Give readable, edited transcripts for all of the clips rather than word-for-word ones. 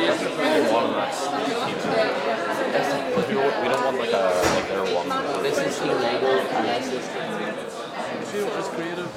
one that's we don't want like their one. This is illegal and this is just creative.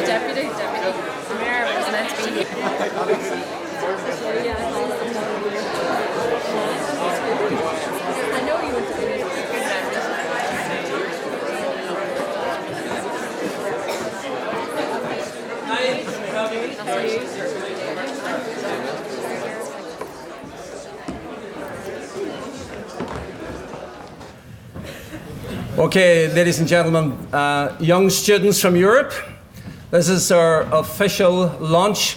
Deputy. The mayor was meant to be here. I know you were doing it. Okay, ladies and gentlemen, young students from Europe, this is our official launch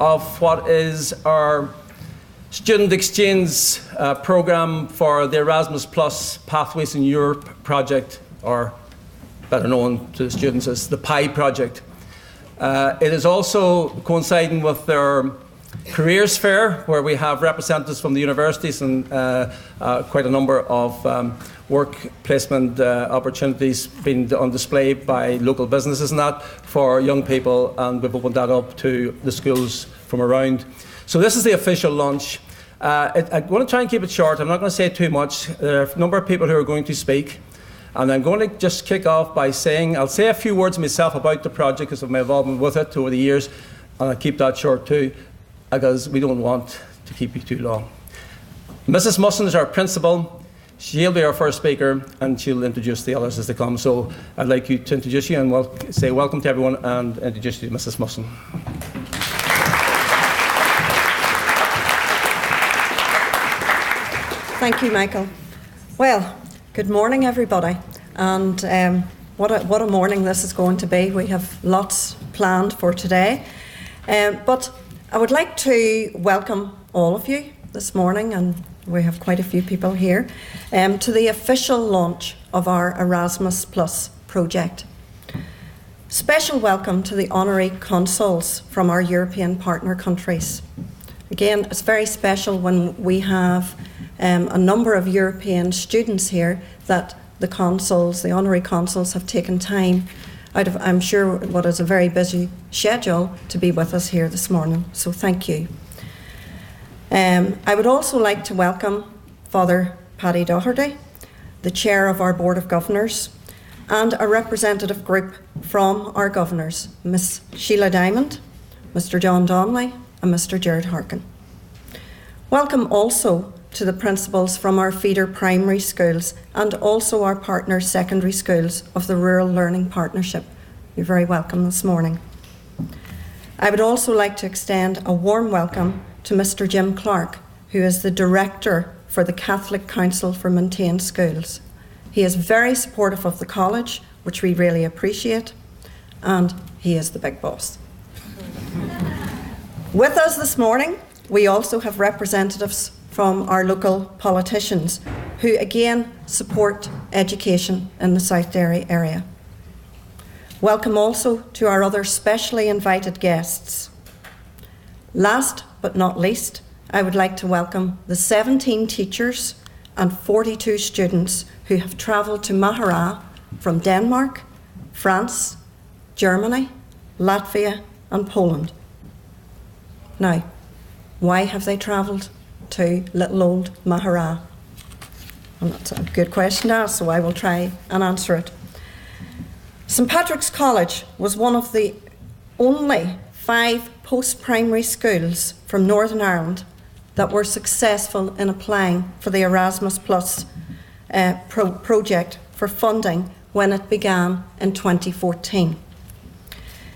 of what is our student exchange program for the Erasmus Plus Pathways in Europe project, or better known to the students as the PI project. It is also coinciding with their careers fair, where we have representatives from the universities and quite a number of work placement opportunities being on display by local businesses and that for young people, and we've opened that up to the schools from around. So this is the official launch. I'm going to try and keep it short. I'm not going to say too much. There are a number of people who are going to speak, and I'm going to just kick off by saying, I'll say a few words myself about the project because of my involvement with it over the years, and I'll keep that short too, because we don't want to keep you too long. Mrs. Musson is our principal. She'll be our first speaker, and she'll introduce the others as they come. So I'd like you to introduce you and say welcome to everyone and introduce you to Mrs. Musson. Thank you, Michael. Well, good morning, everybody. And what a morning this is going to be. We have lots planned for today. But I would like to welcome all of you this morning, and we have quite a few people here, to the official launch of our Erasmus Plus project. Special welcome to the honorary consuls from our European partner countries. Again, it's very special when we have a number of European students here that the consuls, the honorary consuls, have taken time out of, I'm sure, what is a very busy schedule to be with us here this morning. So thank you. I would also like to welcome Father Paddy Doherty, the chair of our Board of Governors, and a representative group from our governors, Miss Sheila Diamond, Mr. John Donnelly, and Mr. Gerard Harkin. Welcome also to the principals from our feeder primary schools and also our partner secondary schools of the Rural Learning Partnership. You're very welcome this morning. I would also like to extend a warm welcome to Mr. Jim Clark, who is the Director for the Catholic Council for Maintained Schools. He is very supportive of the college, which we really appreciate, and he is the big boss. With us this morning, we also have representatives from our local politicians who again support education in the South Derry area. Welcome also to our other specially invited guests. Last but not least, I would like to welcome the 17 teachers and 42 students who have travelled to Maghera from Denmark, France, Germany, Latvia and Poland. Now, why have they travelled to little old Maghera? And that's a good question to ask, so I will try and answer it. St Patrick's College was one of the only 5 post-primary schools from Northern Ireland that were successful in applying for the Erasmus Plus project for funding when it began in 2014.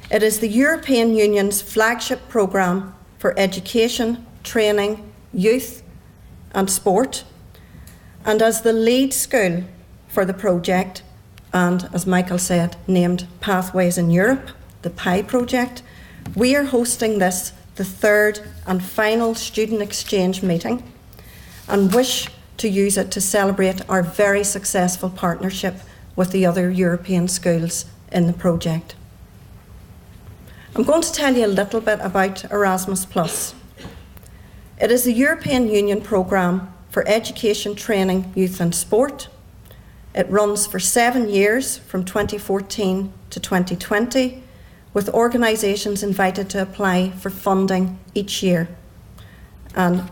It is the European Union's flagship programme for education, training, youth and sport, and as the lead school for the project, and as Michael said, named Pathways in Europe, the PI project, we are hosting this, the 3rd and final student exchange meeting, and wish to use it to celebrate our very successful partnership with the other European schools in the project. I'm going to tell you a little bit about Erasmus+. It is the European Union programme for education, training, youth and sport. It runs for 7 years from 2014 to 2020, with organisations invited to apply for funding each year. And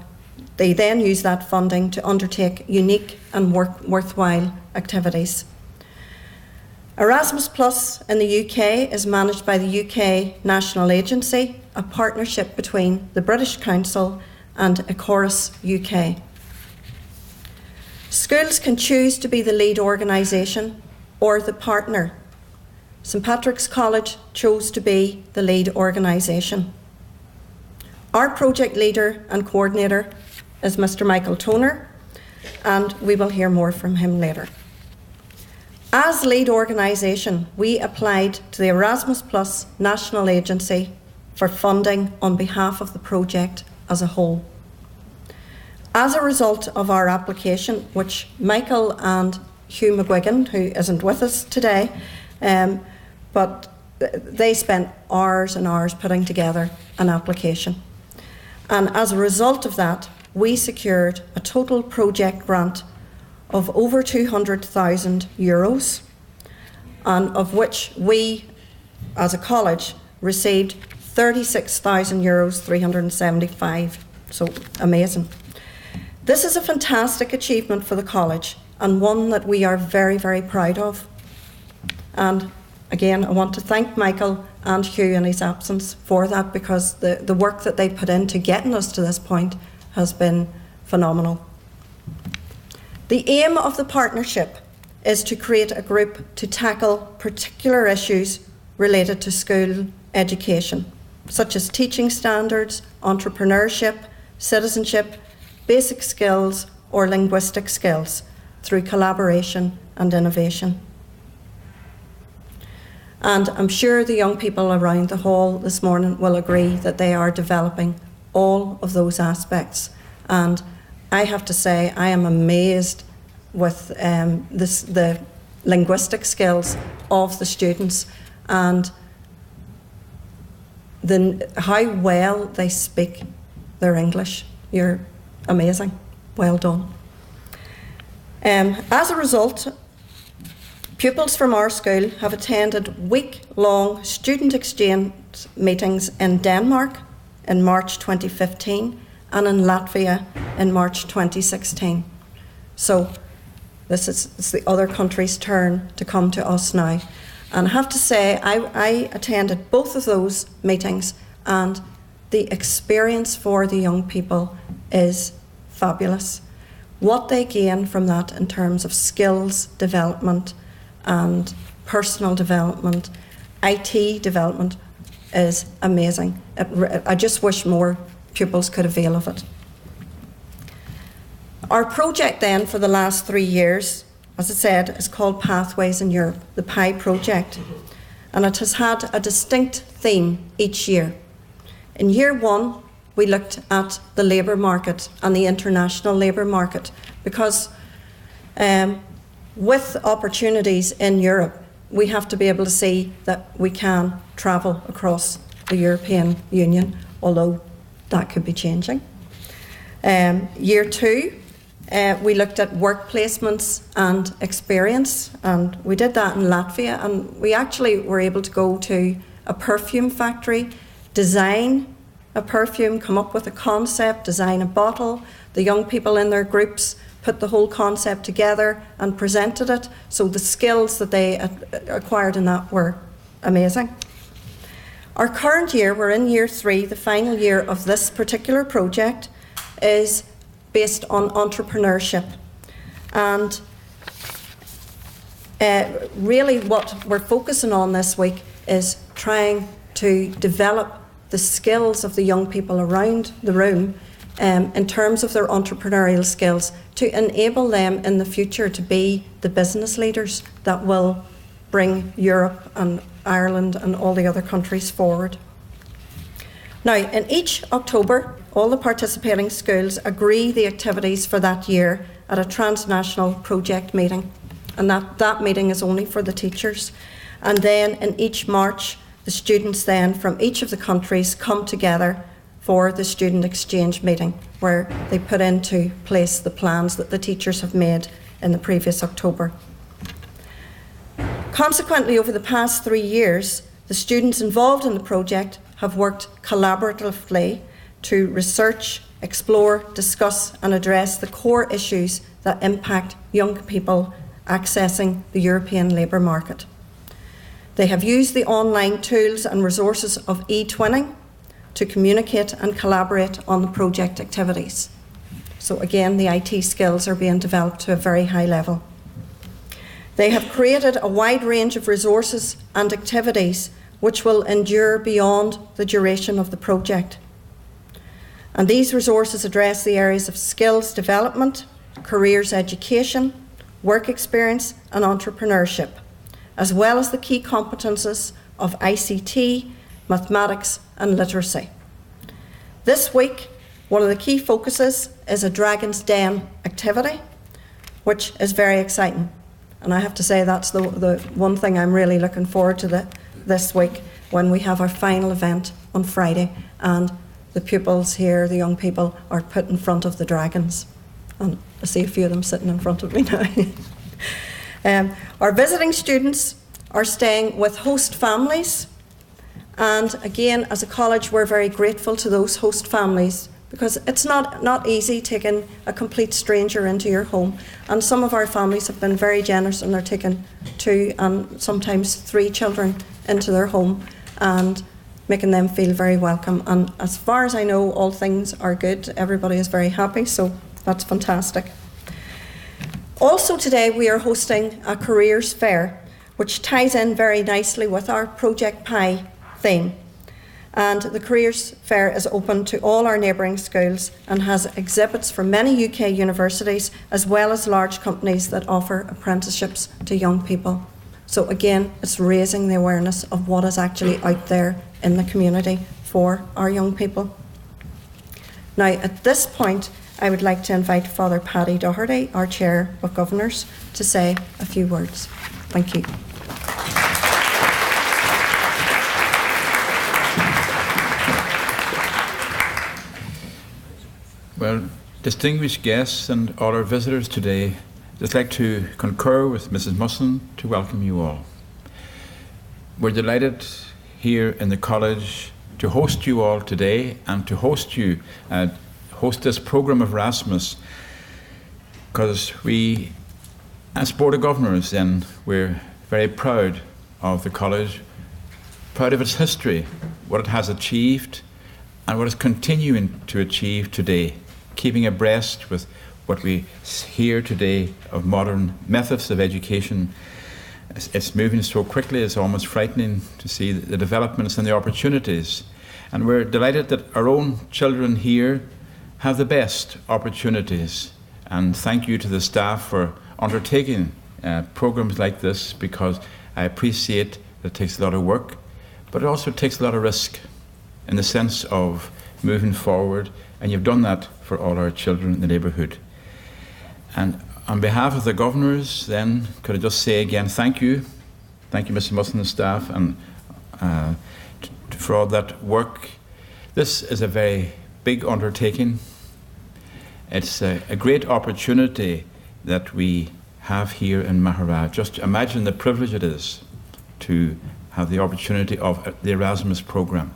they then use that funding to undertake unique and worthwhile activities. Erasmus Plus in the UK is managed by the UK National Agency, a partnership between the British Council and Ecoris UK. Schools can choose to be the lead organisation or the partner. St Patrick's College chose to be the lead organisation. Our project leader and coordinator is Mr. Michael Toner, and we will hear more from him later. As lead organisation, we applied to the Erasmus Plus National Agency for funding on behalf of the project as a whole. As a result of our application, which Michael and Hugh McGuigan, who isn't with us today, but they spent hours and hours putting together an application. And as a result of that, we secured a total project grant of over €200,000, and of which we, as a college, received €36,375. So amazing. This is a fantastic achievement for the college and one that we are very, very proud of. And again, I want to thank Michael and Hugh in his absence for that, because the work that they put into getting us to this point has been phenomenal. The aim of the partnership is to create a group to tackle particular issues related to school education, such as teaching standards, entrepreneurship, citizenship, basic skills or linguistic skills, through collaboration and innovation. And I'm sure the young people around the hall this morning will agree that they are developing all of those aspects. And I have to say, I am amazed with the linguistic skills of the students and how well they speak their English. You're amazing. Well done. As a result, pupils from our school have attended week-long student exchange meetings in Denmark in March 2015 and in Latvia in March 2016. So it's the other countries' turn to come to us now. And I have to say, I attended both of those meetings, and the experience for the young people is fabulous. What they gain from that in terms of skills development and personal development, IT development, is amazing. I just wish more pupils could avail of it. Our project then for the last 3 years, as I said, is called Pathways in Europe, the PI project, and it has had a distinct theme each year. In year 1, we looked at the labour market and the international labour market, because with opportunities in Europe, we have to be able to see that we can travel across the European Union, although that could be changing. Year 2, we looked at work placements and experience, and we did that in Latvia, and we actually were able to go to a perfume factory, design a perfume, come up with a concept, design a bottle. The young people in their groups put the whole concept together and presented it. So the skills that they acquired in that were amazing. Our current year, we're in year 3, the final year of this particular project, is based on entrepreneurship. And really what we're focusing on this week is trying to develop the skills of the young people around the room in terms of their entrepreneurial skills to enable them in the future to be the business leaders that will bring Europe and Ireland and all the other countries forward. Now, in each October, all the participating schools agree the activities for that year at a transnational project meeting. And that meeting is only for the teachers. And then in each March, the students then from each of the countries come together for the student exchange meeting, where they put into place the plans that the teachers have made in the previous October. Consequently, over the past 3 years, the students involved in the project have worked collaboratively to research, explore, discuss and address the core issues that impact young people accessing the European labour market. They have used the online tools and resources of e-twinning to communicate and collaborate on the project activities. So again, the IT skills are being developed to a very high level. They have created a wide range of resources and activities which will endure beyond the duration of the project. And these resources address the areas of skills development, careers education, work experience and entrepreneurship, as well as the key competences of ICT, mathematics and literacy. This week, one of the key focuses is a Dragon's Den activity, which is very exciting. And I have to say that's the one thing I'm really looking forward to this week, when we have our final event on Friday and the pupils here, the young people, are put in front of the dragons. And I see a few of them sitting in front of me now. Our visiting students are staying with host families. And again, as a college, we're very grateful to those host families, because it's not easy taking a complete stranger into your home. And some of our families have been very generous, and they're taking 2 and sometimes 3 children into their home and making them feel very welcome. And as far as I know, all things are good. Everybody is very happy, so that's fantastic. Also today, we are hosting a careers fair, which ties in very nicely with our Project Pi theme. And the careers fair is open to all our neighbouring schools and has exhibits from many UK universities, as well as large companies that offer apprenticeships to young people. So again, it's raising the awareness of what is actually out there in the community for our young people. Now, at this point, I would like to invite Father Paddy Doherty, our Chair of Governors, to say a few words. Thank you. Well, distinguished guests and all our visitors today, I'd just like to concur with Mrs. Musson to welcome you all. We're delighted here in the college to host you all today and to host this programme of Erasmus, because we, as Board of Governors, then, we're very proud of the college, proud of its history, what it has achieved and what it's continuing to achieve today, keeping abreast with what we hear today of modern methods of education. It's moving so quickly, it's almost frightening to see the developments and the opportunities. And we're delighted that our own children here have the best opportunities. And thank you to the staff for undertaking programs like this, because I appreciate that it takes a lot of work, but it also takes a lot of risk in the sense of moving forward, and you've done that for all our children in the neighbourhood. And on behalf of the governors, then, could I just say again, thank you, Mr. Musson and staff, and for all that work. This is a very big undertaking. It's a great opportunity that we have here in Maghera. Just imagine the privilege it is to have the opportunity of the Erasmus programme.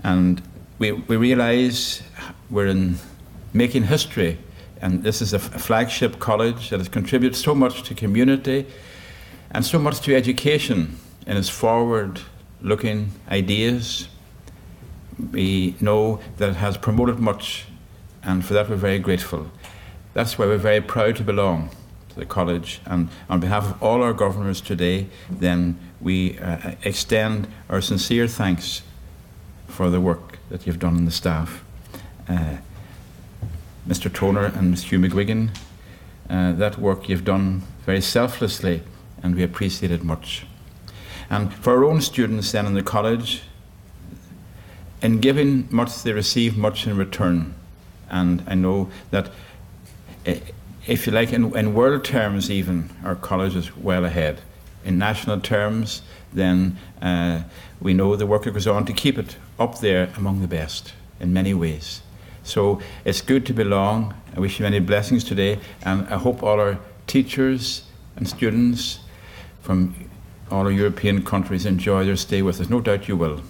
And we realise we're making history, and this is a flagship college that has contributed so much to community and so much to education in its forward-looking ideas. We know that it has promoted much, and for that we're very grateful. That's why we're very proud to belong to the college, and on behalf of all our governors today, then we extend our sincere thanks for the work that you've done in the staff. Mr. Toner and Ms. Hugh McGuigan, that work you've done very selflessly, and we appreciate it much. And for our own students then in the college, in giving much, they receive much in return. And I know that, if you like, in world terms even, our college is well ahead. In national terms, then we know the work that goes on to keep it up there among the best in many ways. So it's good to belong. I wish you many blessings today, and I hope all our teachers and students from all our European countries enjoy their stay with us. No doubt you will.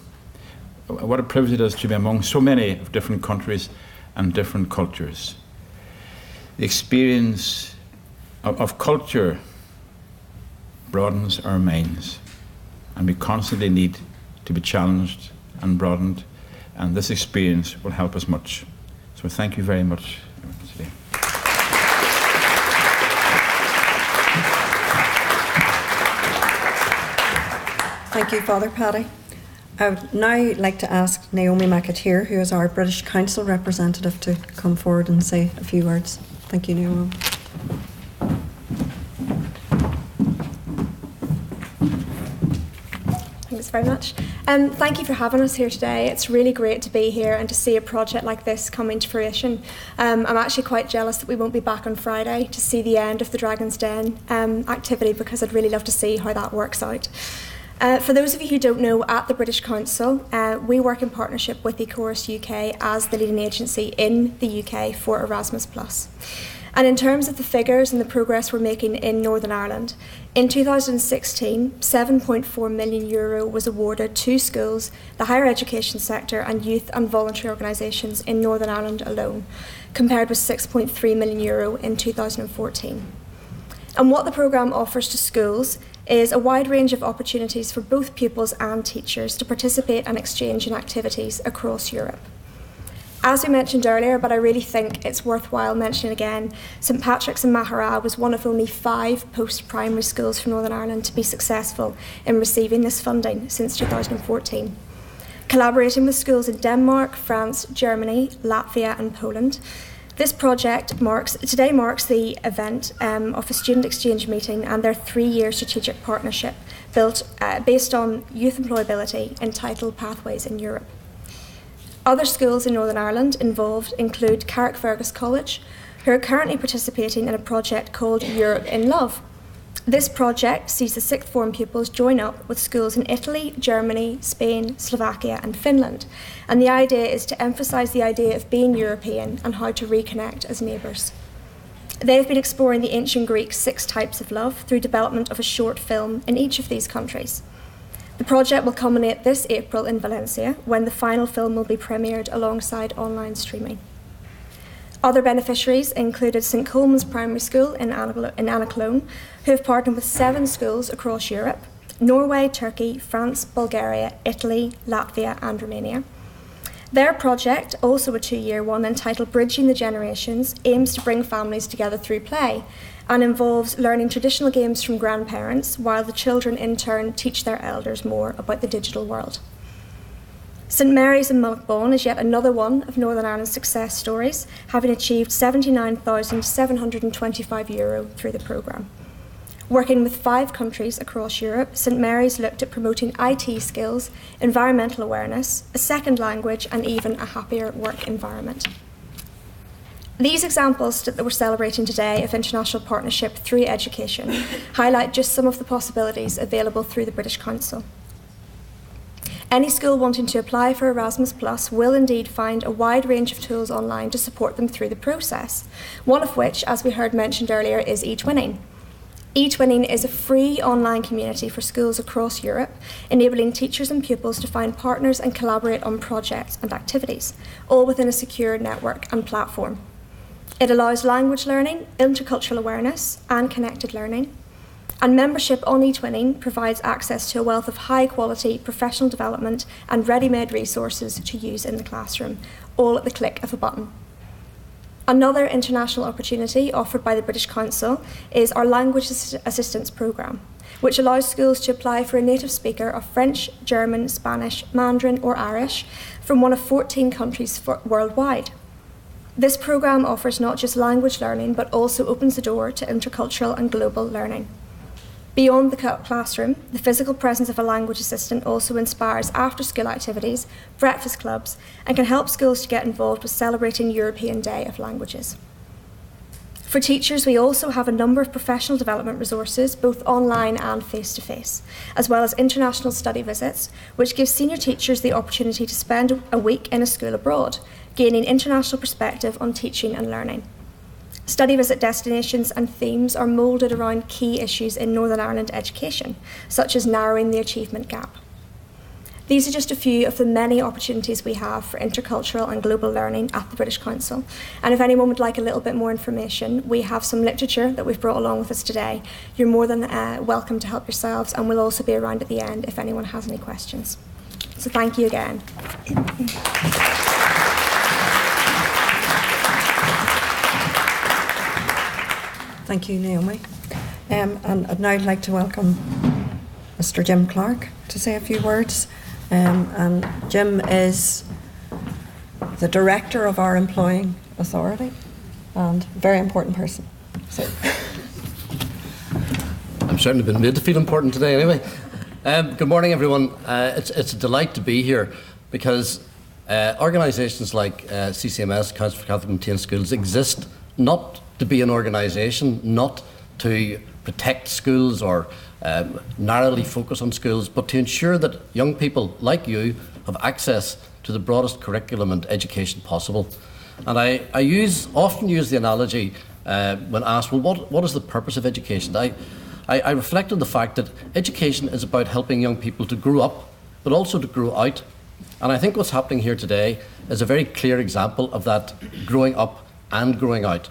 What a privilege it is to be among so many of different countries and different cultures. The experience of culture broadens our minds, and we constantly need to be challenged and broadened, and this experience will help us much. So thank you very much today. Thank you, Father Paddy. I would now like to ask Naomi McAteer, who is our British Council representative, to come forward and say a few words. Thank you, Naomi. Thanks very much. Thank you for having us here today. It's really great to be here and to see a project like this coming to fruition. I'm actually quite jealous that we won't be back on Friday to see the end of the Dragon's Den activity, because I'd really love to see how that works out. For those of you who don't know, at the British Council, we work in partnership with Ecoris UK as the leading agency in the UK for Erasmus+. And in terms of the figures and the progress we're making in Northern Ireland, in 2016, €7.4 million was awarded to schools, the higher education sector and youth and voluntary organisations in Northern Ireland alone, compared with €6.3 million in 2014. And what the programme offers to schools is a wide range of opportunities for both pupils and teachers to participate and exchange in activities across Europe. As we mentioned earlier, but I really think it's worthwhile mentioning again, St Patrick's in Maghera was one of only 5 post-primary schools from Northern Ireland to be successful in receiving this funding since 2014. Collaborating with schools in Denmark, France, Germany, Latvia and Poland, this project today marks the event of a student exchange meeting and their 3-year strategic partnership based on youth employability entitled Pathways in Europe. Other schools in Northern Ireland involved include Carrickfergus College, who are currently participating in a project called Europe in Love. This project sees the 6th form pupils join up with schools in Italy, Germany, Spain, Slovakia and Finland. And the idea is to emphasise the idea of being European and how to reconnect as neighbours. They've been exploring the ancient Greek 6 types of love through development of a short film in each of these countries. The project will culminate this April in Valencia, when the final film will be premiered alongside online streaming. Other beneficiaries included St Coleman's Primary School in Anaclone, who have partnered with 7 schools across Europe: Norway, Turkey, France, Bulgaria, Italy, Latvia and Romania. Their project, also a 2-year one entitled Bridging the Generations, aims to bring families together through play and involves learning traditional games from grandparents while the children in turn teach their elders more about the digital world. St Mary's in Mullockbawn is yet another one of Northern Ireland's success stories, having achieved €79,725 through the programme. Working with 5 countries across Europe, St Mary's looked at promoting IT skills, environmental awareness, a second language and even a happier work environment. These examples that we're celebrating today of international partnership through education highlight just some of the possibilities available through the British Council. Any school wanting to apply for Erasmus Plus will indeed find a wide range of tools online to support them through the process, one of which, as we heard mentioned earlier, is eTwinning. eTwinning is a free online community for schools across Europe, enabling teachers and pupils to find partners and collaborate on projects and activities, all within a secure network and platform. It allows language learning, intercultural awareness, and connected learning. And membership on eTwinning provides access to a wealth of high-quality professional development and ready-made resources to use in the classroom, all at the click of a button. Another international opportunity offered by the British Council is our Language Assistance Programme, which allows schools to apply for a native speaker of French, German, Spanish, Mandarin or Irish from one of 14 countries worldwide. This programme offers not just language learning, but also opens the door to intercultural and global learning. Beyond the classroom, the physical presence of a language assistant also inspires after-school activities, breakfast clubs, and can help schools to get involved with celebrating European Day of Languages. For teachers, we also have a number of professional development resources, both online and face-to-face, as well as international study visits, which gives senior teachers the opportunity to spend a week in a school abroad, gaining international perspective on teaching and learning. Study visit destinations and themes are moulded around key issues in Northern Ireland education, such as narrowing the achievement gap. These are just a few of the many opportunities we have for intercultural and global learning at the British Council. And if anyone would like a little bit more information, we have some literature that we've brought along with us today. You're more than welcome to help yourselves, and we'll also be around at the end if anyone has any questions. So thank you again. Thank you, Naomi. And now I'd like to welcome Mr. Jim Clark to say a few words. And Jim is the director of our employing authority and a very important person. So. I'm certainly been made to feel important today anyway. Good morning, everyone. It's a delight to be here because organisations like CCMS, Council for Catholic Maintained Schools, exist not to be an organisation, not to protect schools or narrowly focus on schools, but to ensure that young people like you have access to the broadest curriculum and education possible. And I often use the analogy when asked, well, what is the purpose of education? I reflect on the fact that education is about helping young people to grow up, but also to grow out. And I think what's happening here today is a very clear example of that growing up and growing out.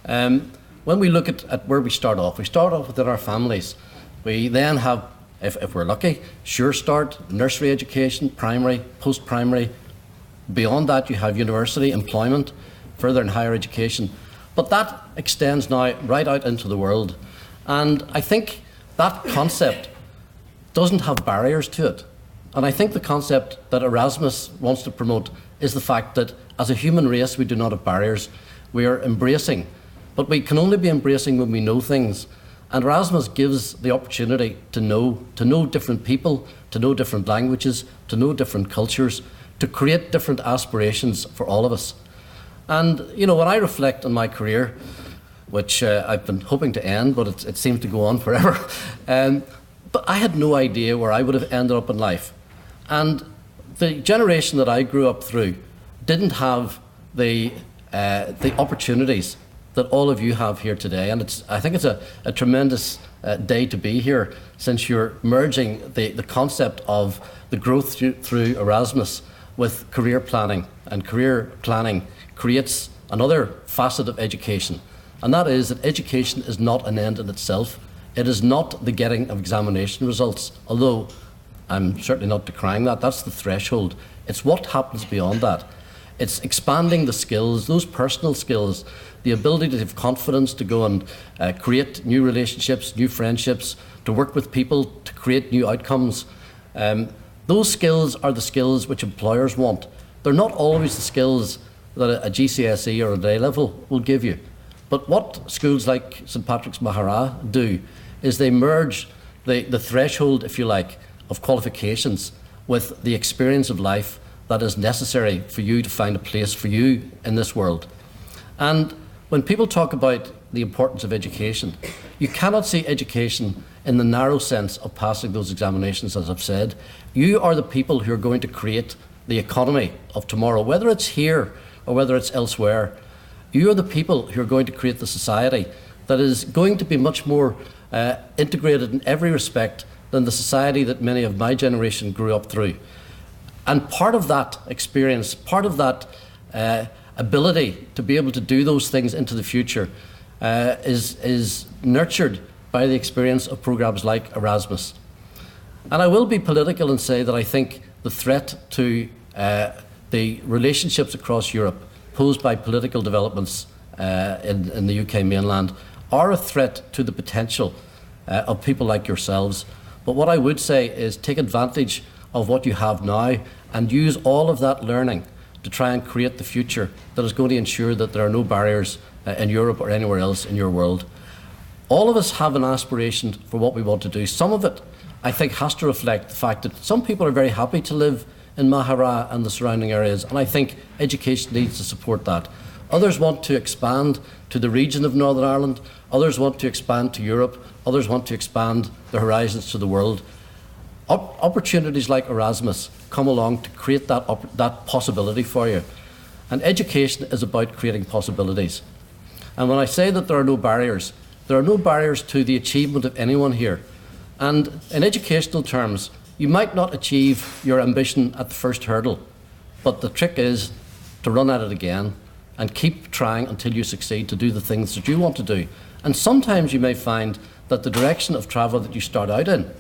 When we look at where we start off within our families. We then have, if we're lucky, Sure Start, nursery education, primary, post-primary. Beyond that, you have university, employment, further and higher education. But that extends now right out into the world. And I think that concept doesn't have barriers to it. And I think the concept that Erasmus wants to promote is the fact that as a human race, we do not have barriers. We are embracing. But we can only be embracing when we know things. And Erasmus gives the opportunity to know different people, to know different languages, to know different cultures, to create different aspirations for all of us. And, you know, when I reflect on my career, which I've been hoping to end, but it seems to go on forever, but I had no idea where I would have ended up in life. And the generation that I grew up through didn't have the opportunities that all of you have here today. And I think it's a tremendous day to be here, since you're merging the concept of the growth through Erasmus with career planning. And career planning creates another facet of education. And that is that education is not an end in itself. It is not the getting of examination results, although I'm certainly not decrying that. That's the threshold. It's what happens beyond that. It's expanding the skills, those personal skills, the ability to have confidence to go and create new relationships, new friendships, to work with people, to create new outcomes. Those skills are the skills which employers want. They're not always the skills that a GCSE or an A level will give you. But what schools like St Patrick's Maghera do is they merge the threshold, if you like, of qualifications with the experience of life that is necessary for you to find a place for you in this world. And when people talk about the importance of education, you cannot see education in the narrow sense of passing those examinations, as I've said. You are the people who are going to create the economy of tomorrow, whether it's here or whether it's elsewhere. You are the people who are going to create the society that is going to be much more integrated in every respect than the society that many of my generation grew up through. And part of that experience, part of that ability to be able to do those things into the future is nurtured by the experience of programmes like Erasmus. And I will be political and say that I think the threat to the relationships across Europe posed by political developments in the UK mainland are a threat to the potential of people like yourselves. But what I would say is take advantage of what you have now and use all of that learning to try and create the future that is going to ensure that there are no barriers in Europe or anywhere else in your world. All of us have an aspiration for what we want to do. Some of it, I think, has to reflect the fact that some people are very happy to live in Maghera and the surrounding areas, and I think education needs to support that. Others want to expand to the region of Northern Ireland, others want to expand to Europe, others want to expand their horizons to the world. Opportunities like Erasmus come along to create that possibility for you. And education is about creating possibilities. And when I say that there are no barriers to the achievement of anyone here. And in educational terms, you might not achieve your ambition at the first hurdle, but the trick is to run at it again and keep trying until you succeed to do the things that you want to do. And sometimes you may find that the direction of travel that you start out in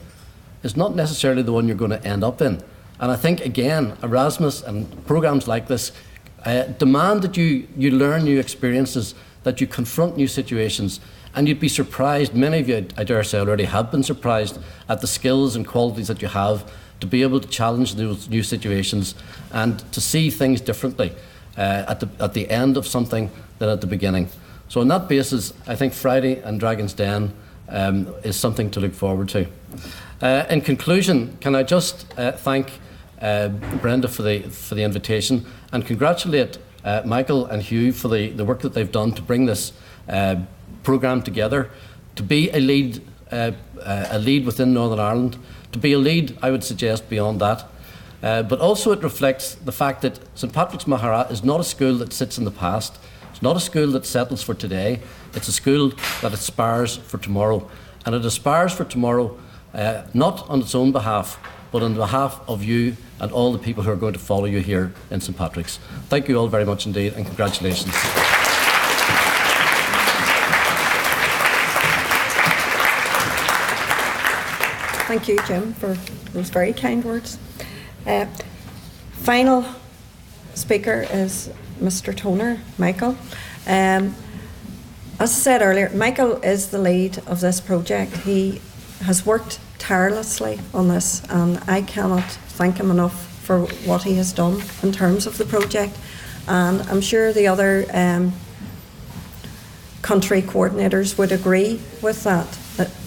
is not necessarily the one you're going to end up in. And I think, again, Erasmus and programmes like this demand that you learn new experiences, that you confront new situations, and you'd be surprised, many of you, I dare say, already have been surprised at the skills and qualities that you have to be able to challenge those new situations and to see things differently at the end of something than at the beginning. So on that basis, I think Friday and Dragon's Den is something to look forward to. In conclusion, can I just thank Brenda for the invitation and congratulate Michael and Hugh for the work that they've done to bring this programme together, to be a lead within Northern Ireland, to be a lead, I would suggest, beyond that. But also it reflects the fact that St Patrick's Maghera is not a school that sits in the past. It's not a school that settles for today. It's a school that aspires for tomorrow. And it aspires for tomorrow not on its own behalf, but on behalf of you and all the people who are going to follow you here in St Patrick's. Thank you all very much indeed, and congratulations. Thank you, Jim, for those very kind words. Final speaker is Mr. Toner, Michael. As I said earlier, Michael is the lead of this project. He has worked tirelessly on this, and I cannot thank him enough for what he has done in terms of the project. And I'm sure the other country coordinators would agree with that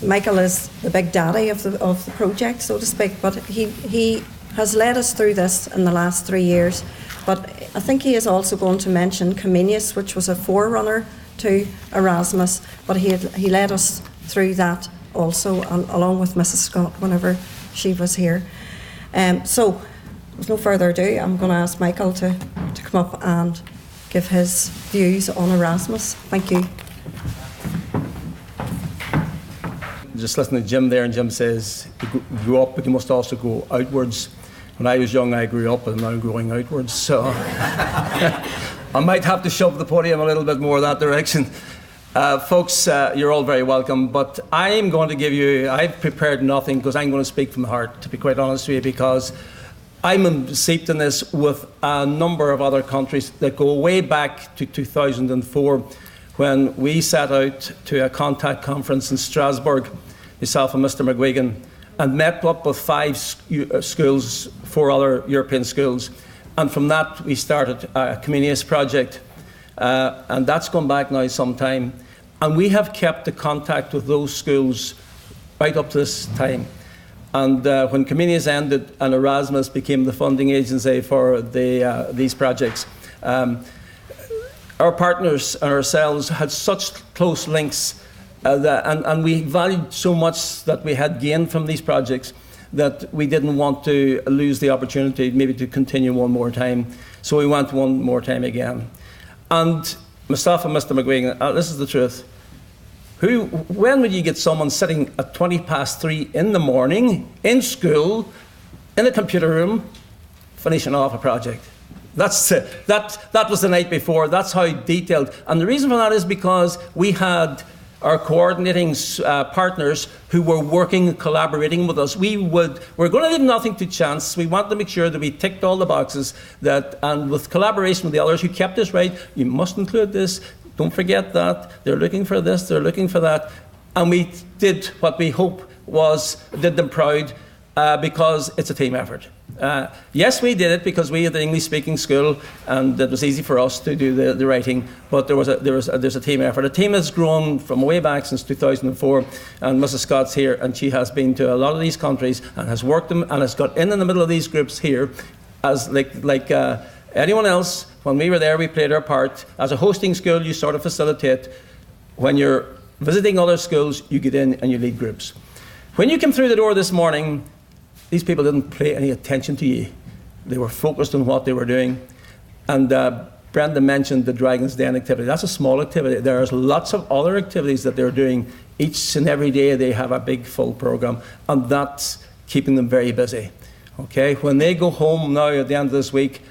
Michael is the big daddy of the project, so to speak. But he has led us through this in the last 3 years. But I think he is also going to mention Comenius, which was a forerunner to Erasmus, but he led us through that also, along with Mrs. Scott whenever she was here. So, with no further ado, I'm going to ask Michael to come up and give his views on Erasmus. Thank you. Just listen to Jim there, and Jim says, you grow up, but you must also go outwards. When I was young, I grew up, and now I'm growing outwards, so I might have to shove the podium a little bit more that direction. Folks, you're all very welcome, but I'm going to give you, I've prepared nothing because I'm going to speak from the heart, to be quite honest with you, because I'm steeped in this with a number of other countries that go way back to 2004, when we set out to a contact conference in Strasbourg, myself and Mr. McGuigan, and met up with 5 schools, 4 other European schools. And from that, we started a Comenius project. And that's gone back now some time. And we have kept the contact with those schools right up to this time. And when Comenius ended and Erasmus became the funding agency for these projects, our partners and ourselves had such close links and we valued so much that we had gained from these projects that we didn't want to lose the opportunity maybe to continue one more time. So we went one more time again. And myself and Mr. McGuigan, this is the truth, When would you get someone sitting at 3:20 in the morning in school, in a computer room, finishing off a project? That was the night before. That's how detailed. And the reason for that is because we had our coordinating partners who were working and collaborating with us. We're going to leave nothing to chance. We want to make sure that we ticked all the boxes, and with collaboration with the others who kept us right, you must include this, don't forget that, they're looking for this, they're looking for that. And we did what we hope did them proud, because it's a team effort. Yes, we did it because we had the English-speaking school, and it was easy for us to do the writing. But there's a team effort. A team has grown from way back since 2004, and Mrs. Scott's here, and she has been to a lot of these countries and has worked them and has got in the middle of these groups here, as like anyone else. When we were there, we played our part. As a hosting school, you sort of facilitate. When you're visiting other schools, you get in and you lead groups. When you came through the door this morning, these people didn't pay any attention to you. They were focused on what they were doing. And Brenda mentioned the Dragon's Den activity. That's a small activity. There's lots of other activities that they're doing. Each and every day they have a big full program, and that's keeping them very busy. Okay, when they go home now at the end of this week,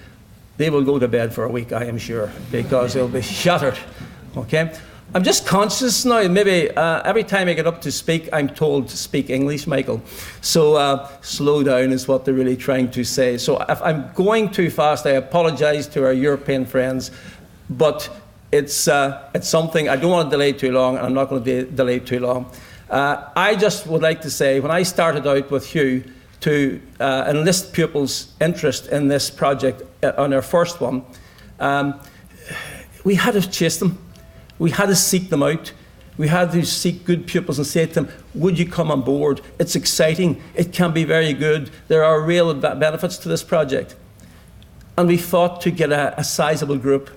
they will go to bed for a week, I am sure, because they'll be shattered. Okay. I'm just conscious now, maybe every time I get up to speak, I'm told to speak English, Michael. So slow down is what they're really trying to say. So if I'm going too fast, I apologise to our European friends, but it's something I don't want to delay too long, and I'm not going to delay too long. I just would like to say, when I started out with Hugh to enlist pupils' interest in this project on our first one, we had to chase them. We had to seek them out. We had to seek good pupils and say to them, would you come on board? It's exciting. It can be very good. There are real benefits to this project. And we thought to get a sizable group.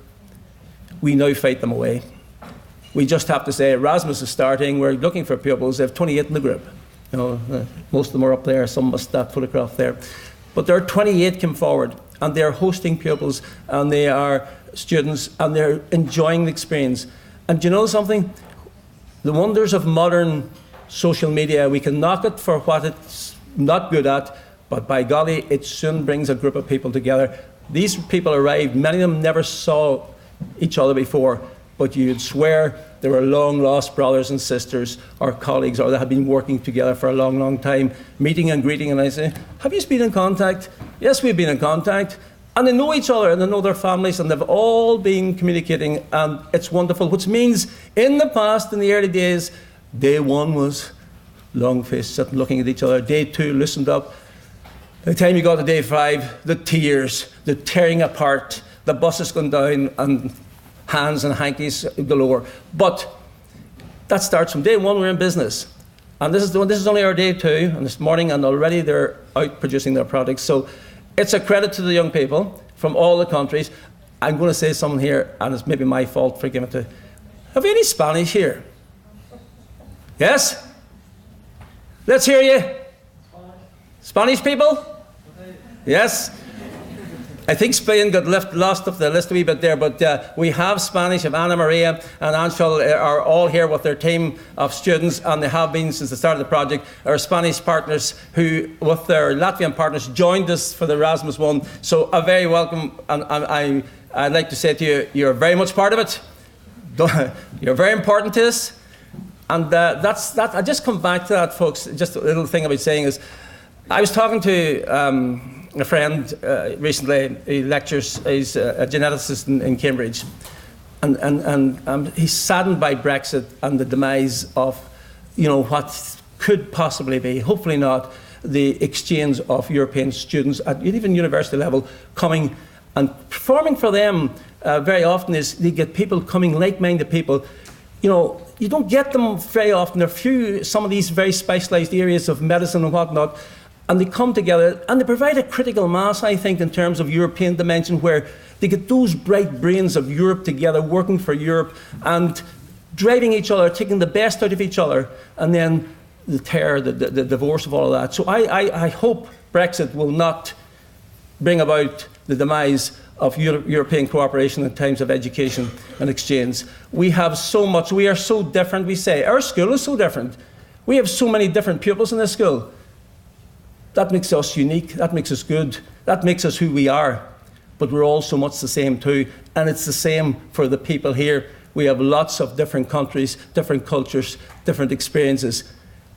We now fight them away. We just have to say Erasmus is starting. We're looking for pupils. They have 28 in the group. You know, most of them are up there. Some must that photograph there. But there are 28 came forward, and they're hosting pupils, and they are students, and they're enjoying the experience. And do you know something? The wonders of modern social media, we can knock it for what it's not good at, but by golly, it soon brings a group of people together. These people arrived, many of them never saw each other before, but you'd swear they were long-lost brothers and sisters or colleagues, or they had been working together for a long, long time, meeting and greeting, and I say, have you been in contact? Yes, we've been in contact. And they know each other, and they know their families, and they've all been communicating, and it's wonderful. Which means, in the past, in the early days, day one was long-faced, sitting looking at each other. Day two, loosened up. By the time you got to day 5, the tears, the tearing apart, the buses going down, and hands and hankies galore. But that starts from day 1. We're in business, and this is only our day 2, and this morning, and already they're out producing their products. So it's a credit to the young people from all the countries. I'm going to say something here, and it's maybe my fault, forgive me. Have you any Spanish here? Yes? Let's hear you. Spanish people? Yes? I think Spain got lost off the list a wee bit there, but we have Spanish. Of Anna Maria and Anshel are all here with their team of students, and they have been since the start of the project. Our Spanish partners, who with their Latvian partners joined us for the Erasmus one. So a very welcome, and I'd like to say to you, you're very much part of it. You're very important to us, and that's that. I just come back to that, folks. Just a little thing I was saying is, I was talking to a friend recently. He lectures. He's a geneticist in Cambridge, and he's saddened by Brexit and the demise of, what could possibly be, hopefully not, the exchange of European students at even university level coming and performing for them. Very often is they get people coming, like-minded people. You don't get them very often. There are few, some of these very specialised areas of medicine and whatnot. And they come together and they provide a critical mass, I think, in terms of European dimension, where they get those bright brains of Europe together, working for Europe and driving each other, taking the best out of each other, and then the tear, the divorce of all of that. So I hope Brexit will not bring about the demise of European cooperation in times of education and exchange. We have so much, we are so different, we say. Our school is so different. We have so many different pupils in this school. That makes us unique, that makes us good, that makes us who we are. But we're all so much the same too, and it's the same for the people here. We have lots of different countries, different cultures, different experiences.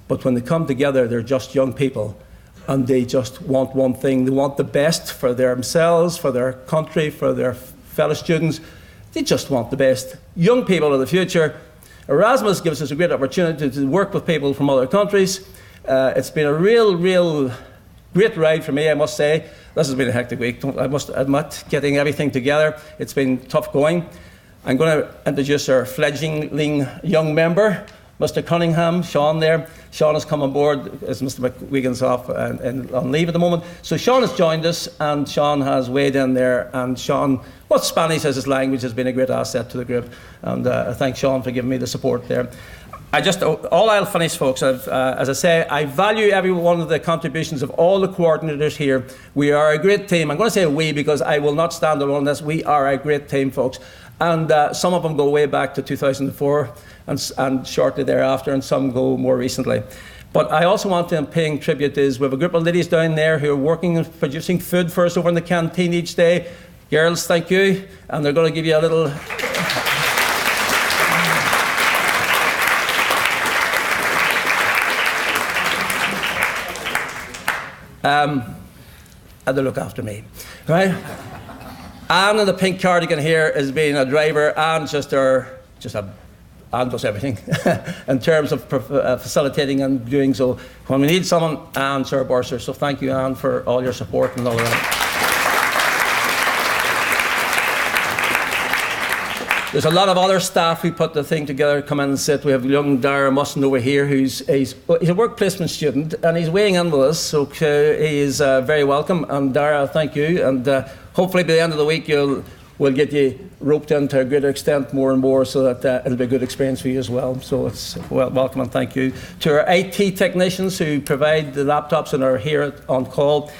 But when they come together, they're just young people. And they just want one thing. They want the best for themselves, for their country, for their fellow students. They just want the best. Young people are the future. Erasmus gives us a great opportunity to work with people from other countries. It's been a real great ride for me, I must say. This has been a hectic week. I must admit, getting everything together. It's been tough going. I'm going to introduce our fledgling young member, Mr. Cunningham, Sean there. Sean has come on board as Mr. McWigan's off and on leave at the moment. So Sean has joined us, and Sean has weighed in there. And Sean, what Spanish as his language, has been a great asset to the group. And I thank Sean for giving me the support there. All I'll finish, folks, as I say, I value every one of the contributions of all the coordinators here. We are a great team. I'm going to say we because I will not stand alone on this. We are a great team, folks. And some of them go way back to 2004 and shortly thereafter, and some go more recently. But I also want to paying tribute is we have a group of ladies down there who are working and producing food for us over in the canteen each day. Girls, thank you. And they're going to give you a little... and they look after me, right? Anne in the pink cardigan here has been a driver and Anne does everything in terms of facilitating and doing so. When we need someone, Anne's our bursar. So thank you, Anne, for all your support and all that. There's a lot of other staff who put the thing together, come in and sit. We have young Dara Musson over here, he's a work placement student, and he's weighing in with us, so he is very welcome. And Dara, thank you. And hopefully by the end of the week, we'll get you roped into a greater extent more and more, so that it'll be a good experience for you as well. So it's welcome and thank you. To our IT technicians who provide the laptops and are here on call.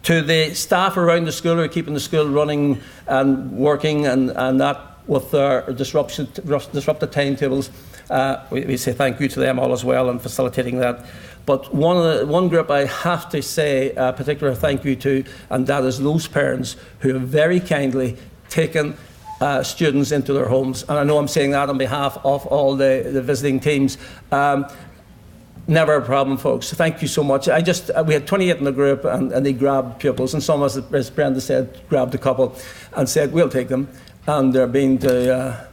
To the staff around the school who are keeping the school running and working and that with our disrupted timetables. We say thank you to them all as well in facilitating that. But one group I have to say a particular thank you to, and that is those parents who have very kindly taken students into their homes. And I know I'm saying that on behalf of all the visiting teams. Never a problem, folks. Thank you so much. We had 28 in the group, and they grabbed pupils, and some, as Brenda said, grabbed a couple and said, we'll take them. And they've been to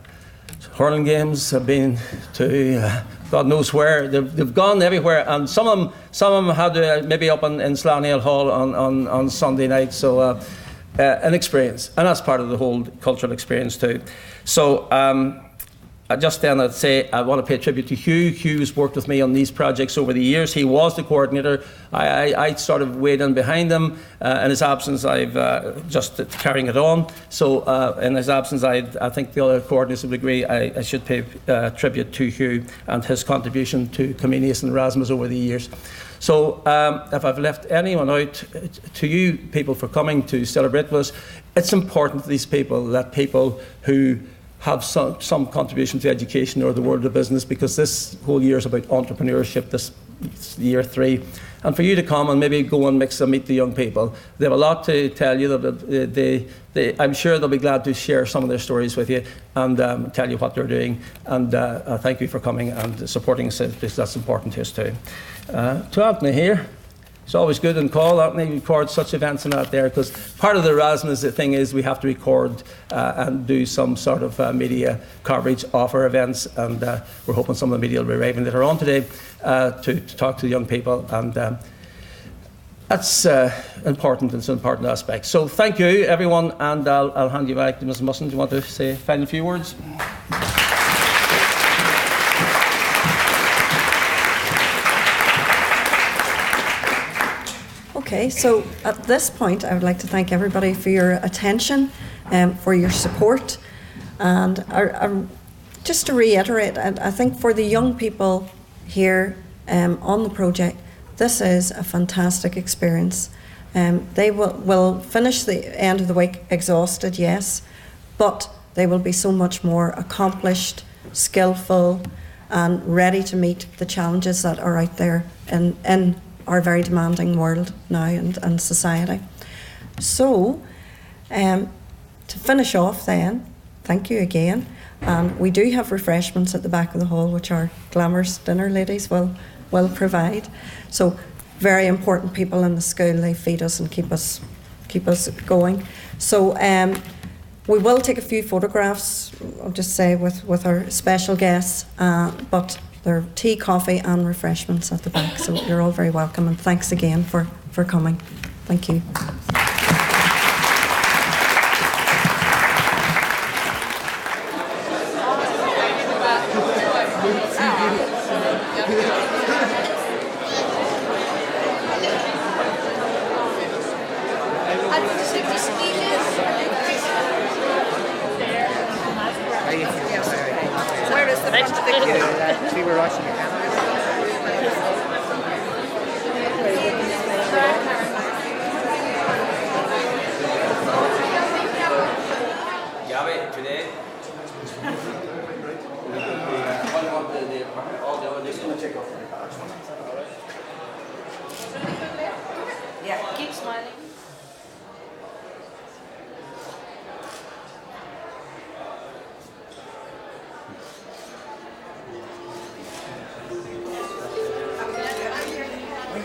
hurling games, they've been to God knows where. They've gone everywhere, and some of them had to maybe up in Slanhill Hall on Sunday night. So an experience, and that's part of the whole cultural experience too. So just then I'd say I want to pay tribute to Hugh. Hugh's worked with me on these projects over the years. He was the coordinator. I sort of weighed in behind him. In his absence, I've just carrying it on. So in his absence, I think the other coordinators would agree I should pay tribute to Hugh and his contribution to Comenius and Erasmus over the years. So if I've left anyone out, to you people for coming to celebrate with us, it's important to these people that people who have some contribution to education or the world of business, because this whole year is about entrepreneurship, this year 3. And for you to come and maybe go and mix and meet the young people, they have a lot to tell you. I'm sure they'll be glad to share some of their stories with you and tell you what they're doing. And thank you for coming and supporting us, because that's important to us too. To Anthony here. It's always good on call, Anthony, record such events and that there, because part of the Erasmus thing is we have to record and do some sort of media coverage of our events, and we're hoping some of the media will be arriving later on today to talk to the young people, and that's important. It's an important aspect. So thank you, everyone, and I'll hand you back to Mrs. Musson. Do you want to say a final few words? Okay, so at this point, I would like to thank everybody for your attention, for your support, and just to reiterate, I think for the young people here on the project, this is a fantastic experience. They will finish the end of the week exhausted, yes, but they will be so much more accomplished, skillful, and ready to meet the challenges that are out there in our very demanding world now and society. So, to finish off then, thank you again. And we do have refreshments at the back of the hall, which our glamorous dinner ladies will provide. So, very important people in the school. They feed us and keep us going. So, we will take a few photographs, I'll just say, with our special guests, but there are tea, coffee and refreshments at the back, so you're all very welcome, and thanks again for coming. Thank you. Where is the front of the queue? We were watching your camera. Today. Yeah, keep smiling.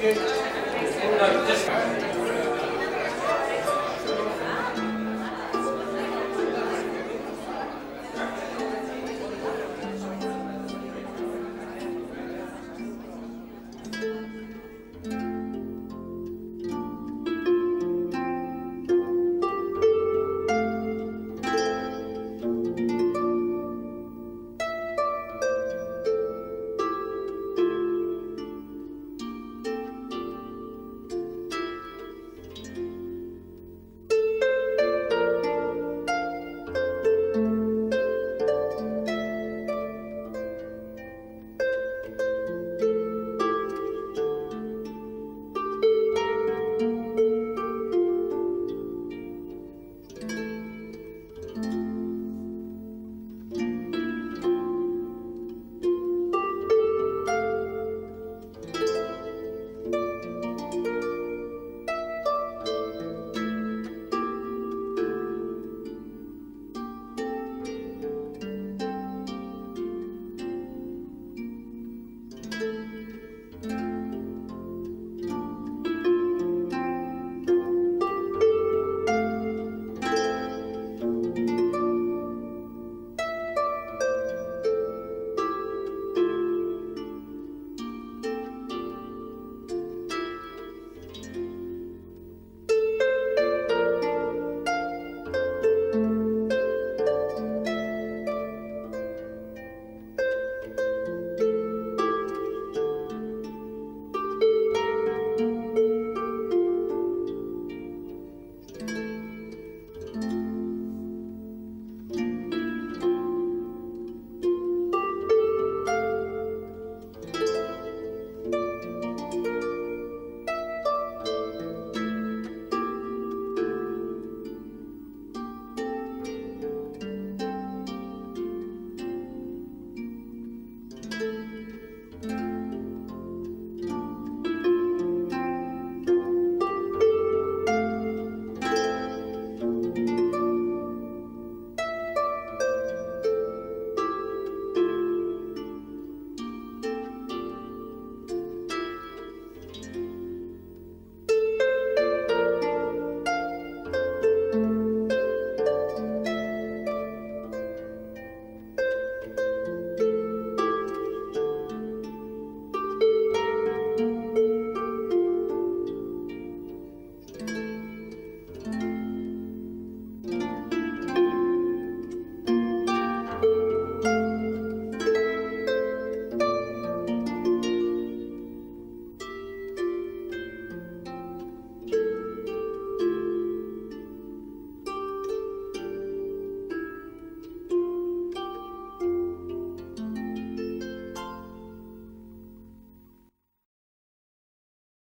Thank you.